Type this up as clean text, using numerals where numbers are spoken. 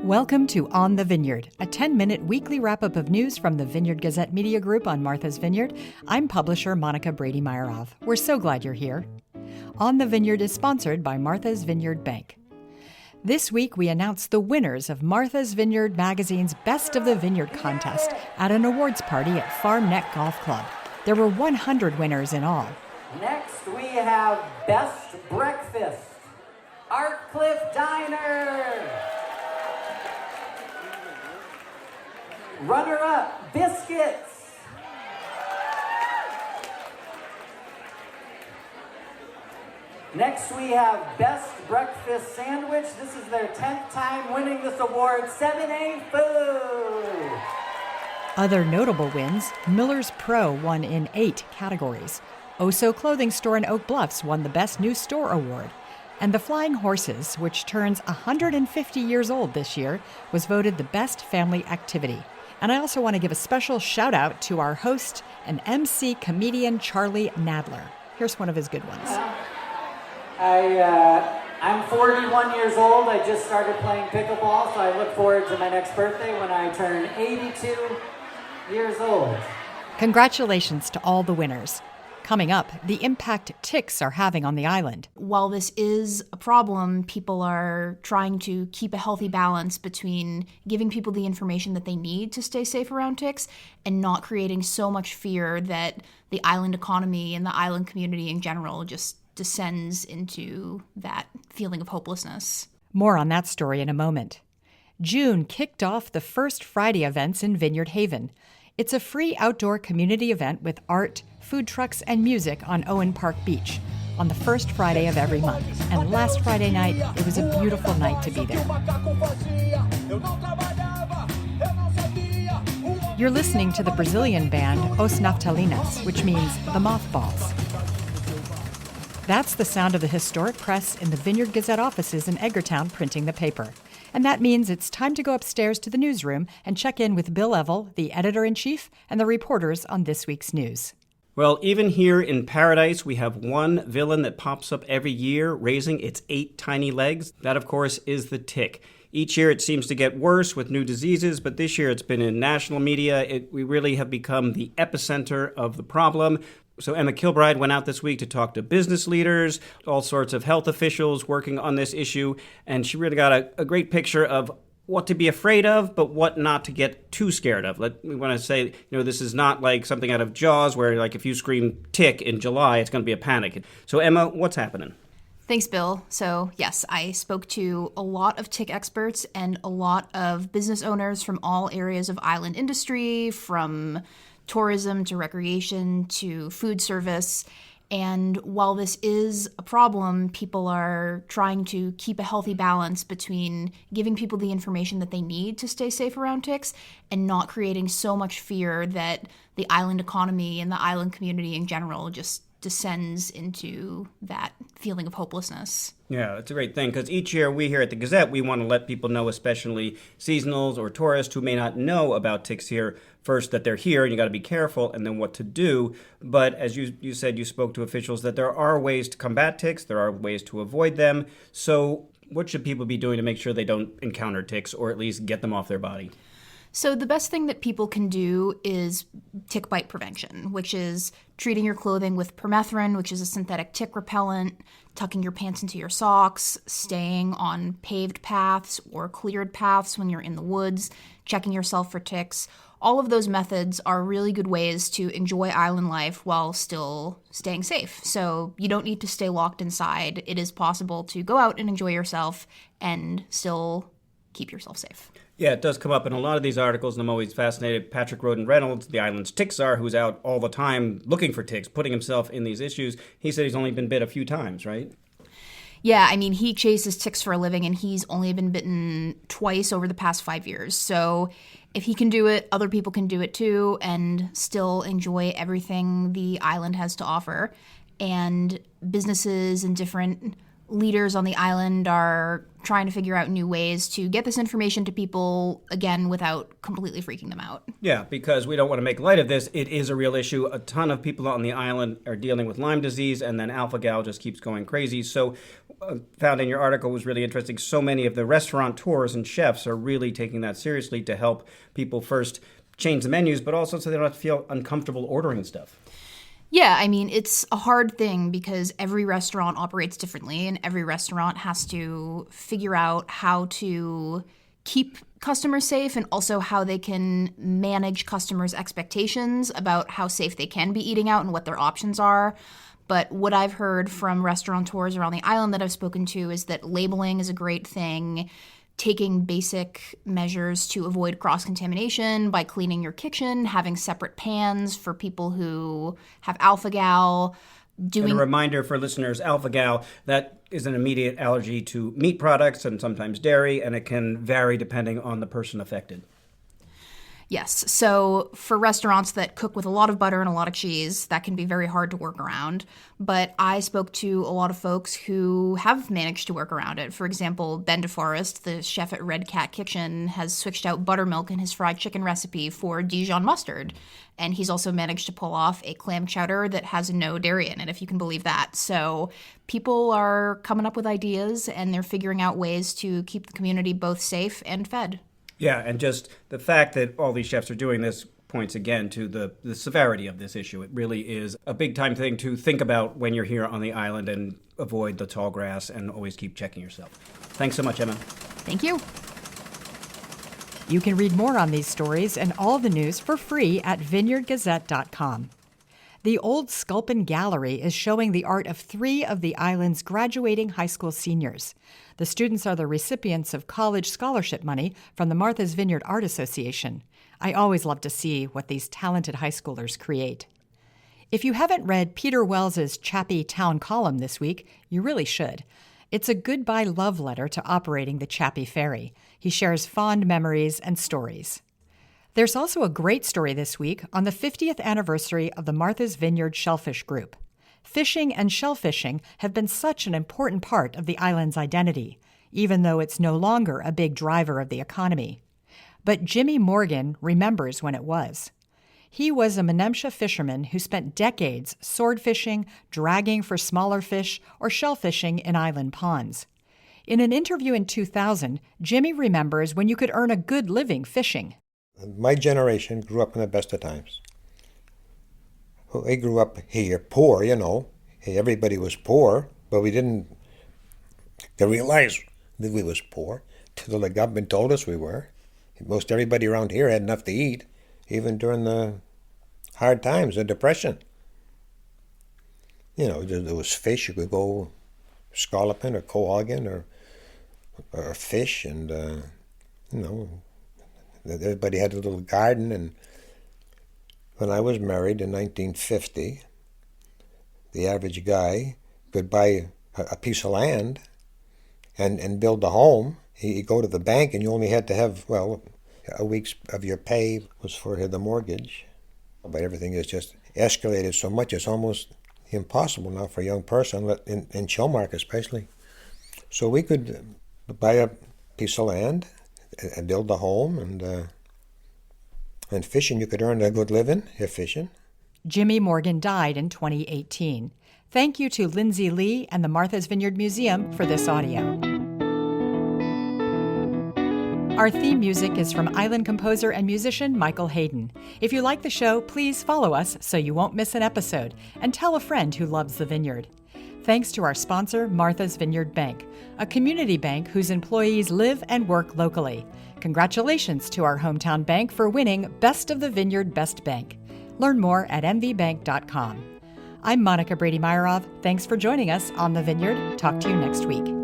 Welcome to On the Vineyard, a 10-minute weekly wrap-up of news from the Vineyard Gazette Media Group on Martha's Vineyard. I'm publisher Monica Brady-Meyerhoff. We're so glad you're here. On the Vineyard is sponsored by Martha's Vineyard Bank. This week, we announced the winners of Martha's Vineyard magazine's Best of the Vineyard contest at an awards party at Farm Neck Golf Club. There were 100 winners in all. Next, we have Best Breakfast, Artcliffe Diner. Runner-up, Biscuits. Next, we have Best Breakfast Sandwich. This is their 10th time winning this award, 7A Food. Other notable wins, Miller's Pro won in 8 categories. Oso Clothing Store in Oak Bluffs won the Best New Store Award. And the Flying Horses, which turns 150 years old this year, was voted the Best Family Activity. And I also want to give a special shout out to our host and MC comedian Charlie Nadler. Here's one of his good ones. I'm 41 years old. I just started playing pickleball, so I look forward to my next birthday when I turn 82 years old. Congratulations to all the winners. Coming up, the impact ticks are having on the island. While this is a problem, people are trying to keep a healthy balance between giving people the information that they need to stay safe around ticks and not creating so much fear that the island economy and the island community in general just descends into that feeling of hopelessness. More on that story in a moment. June kicked off the first Friday events in Vineyard Haven. It's a free outdoor community event with art, food trucks, and music on Owen Park Beach on the first Friday of every month. And last Friday night, it was a beautiful night to be there. You're listening to the Brazilian band Os Naftalinas, which means the mothballs. That's the sound of the historic press in the Vineyard Gazette offices in Edgartown printing the paper. And that means it's time to go upstairs to the newsroom and check in with Bill Evell, the editor-in-chief, and the reporters on this week's news. Well, even here in Paradise, we have one villain that pops up every year, raising its 8 tiny legs. That, of course, is the tick. Each year it seems to get worse with new diseases, but this year it's been in national media. We really have become the epicenter of the problem. So Emma Kilbride went out this week to talk to business leaders, all sorts of health officials working on this issue, and she really got a great picture of what to be afraid of, but what not to get too scared of. We want to say, this is not like something out of Jaws where, like, if you scream tick in July, it's going to be a panic. So Emma, what's happening? Thanks, Bill. So, yes, I spoke to a lot of tick experts and a lot of business owners from all areas of island industry, from tourism to recreation to food service. And while this is a problem, people are trying to keep a healthy balance between giving people the information that they need to stay safe around ticks and not creating so much fear that the island economy and the island community in general just descends into that feeling of hopelessness. Yeah, it's a great thing, because each year we here at the Gazette, we want to let people know, especially seasonals or tourists who may not know about ticks here, first that they're here and you got to be careful, and then what to do. But as you said, you spoke to officials that there are ways to combat ticks, there are ways to avoid them. So what should people be doing to make sure they don't encounter ticks, or at least get them off their body? So the best thing that people can do is tick bite prevention, which is treating your clothing with permethrin, which is a synthetic tick repellent, tucking your pants into your socks, staying on paved paths or cleared paths when you're in the woods, checking yourself for ticks. All of those methods are really good ways to enjoy island life while still staying safe. So you don't need to stay locked inside. It is possible to go out and enjoy yourself and still keep yourself safe. Yeah, it does come up in a lot of these articles, and I'm always fascinated. Patrick Roden Reynolds, the island's tick czar, who's out all the time looking for ticks, putting himself in these issues, he said he's only been bit a few times, right? Yeah, I mean, he chases ticks for a living, and he's only been bitten twice over the past 5 years. So if he can do it, other people can do it too, and still enjoy everything the island has to offer. And businesses and different leaders on the island are trying to figure out new ways to get this information to people, again, without completely freaking them out. Yeah, because we don't want to make light of this. It is a real issue. A ton of people on the island are dealing with Lyme disease, and then alpha-gal just keeps going crazy. So found in your article was really interesting. So many of the restaurateurs and chefs are really taking that seriously to help people first change the menus, but also so they don't have to feel uncomfortable ordering stuff. Yeah, I mean, it's a hard thing because every restaurant operates differently, and every restaurant has to figure out how to keep customers safe and also how they can manage customers' expectations about how safe they can be eating out and what their options are. But what I've heard from restaurateurs around the island that I've spoken to is that labeling is a great thing. Taking basic measures to avoid cross-contamination by cleaning your kitchen, having separate pans for people who have alpha-gal, And a reminder for listeners, alpha-gal, that is an immediate allergy to meat products and sometimes dairy, and it can vary depending on the person affected. Yes, so for restaurants that cook with a lot of butter and a lot of cheese, that can be very hard to work around. But I spoke to a lot of folks who have managed to work around it. For example, Ben DeForest, the chef at Red Cat Kitchen, has switched out buttermilk in his fried chicken recipe for Dijon mustard. And he's also managed to pull off a clam chowder that has no dairy in it, if you can believe that. So people are coming up with ideas, and they're figuring out ways to keep the community both safe and fed. Yeah, and just the fact that all these chefs are doing this points again to the severity of this issue. It really is a big-time thing to think about when you're here on the island, and avoid the tall grass and always keep checking yourself. Thanks so much, Emma. Thank you. You can read more on these stories and all the news for free at vineyardgazette.com. The Old Sculpin Gallery is showing the art of 3 of the island's graduating high school seniors. The students are the recipients of college scholarship money from the Martha's Vineyard Art Association. I always love to see what these talented high schoolers create. If you haven't read Peter Wells's Chappie Town column this week, you really should. It's a goodbye love letter to operating the Chappie Ferry. He shares fond memories and stories. There's also a great story this week on the 50th anniversary of the Martha's Vineyard Shellfish Group. Fishing and shellfishing have been such an important part of the island's identity, even though it's no longer a big driver of the economy. But Jimmy Morgan remembers when it was. He was a Menemsha fisherman who spent decades sword fishing, dragging for smaller fish, or shellfishing in island ponds. In an interview in 2000, Jimmy remembers when you could earn a good living fishing. My generation grew up in the best of times. We grew up here poor, you know. Everybody was poor, but we didn't realize that we was poor till the government told us we were. Most everybody around here had enough to eat, even during the hard times, the Depression. You know, there was fish. You could go scalloping or cohogging or fish, and, you know, everybody had a little garden. And when I was married in 1950, the average guy could buy a piece of land and build a home. He'd go to the bank, and you only had to have, well, a week's of your pay was for the mortgage. But everything has just escalated so much, it's almost impossible now for a young person, in Shellmark especially. So we could buy a piece of land and build a home, and fishing, you could earn a good living if fishing. Jimmy Morgan died in 2018. Thank you to Lindsay Lee and the Martha's Vineyard Museum for this audio. Our theme music is from island composer and musician Michael Hayden. If you like the show, please follow us so you won't miss an episode, and tell a friend who loves the vineyard. Thanks to our sponsor, Martha's Vineyard Bank, a community bank whose employees live and work locally. Congratulations to our hometown bank for winning Best of the Vineyard Best Bank. Learn more at mvbank.com. I'm Monica Brady-Meyerov. Thanks for joining us on The Vineyard. Talk to you next week.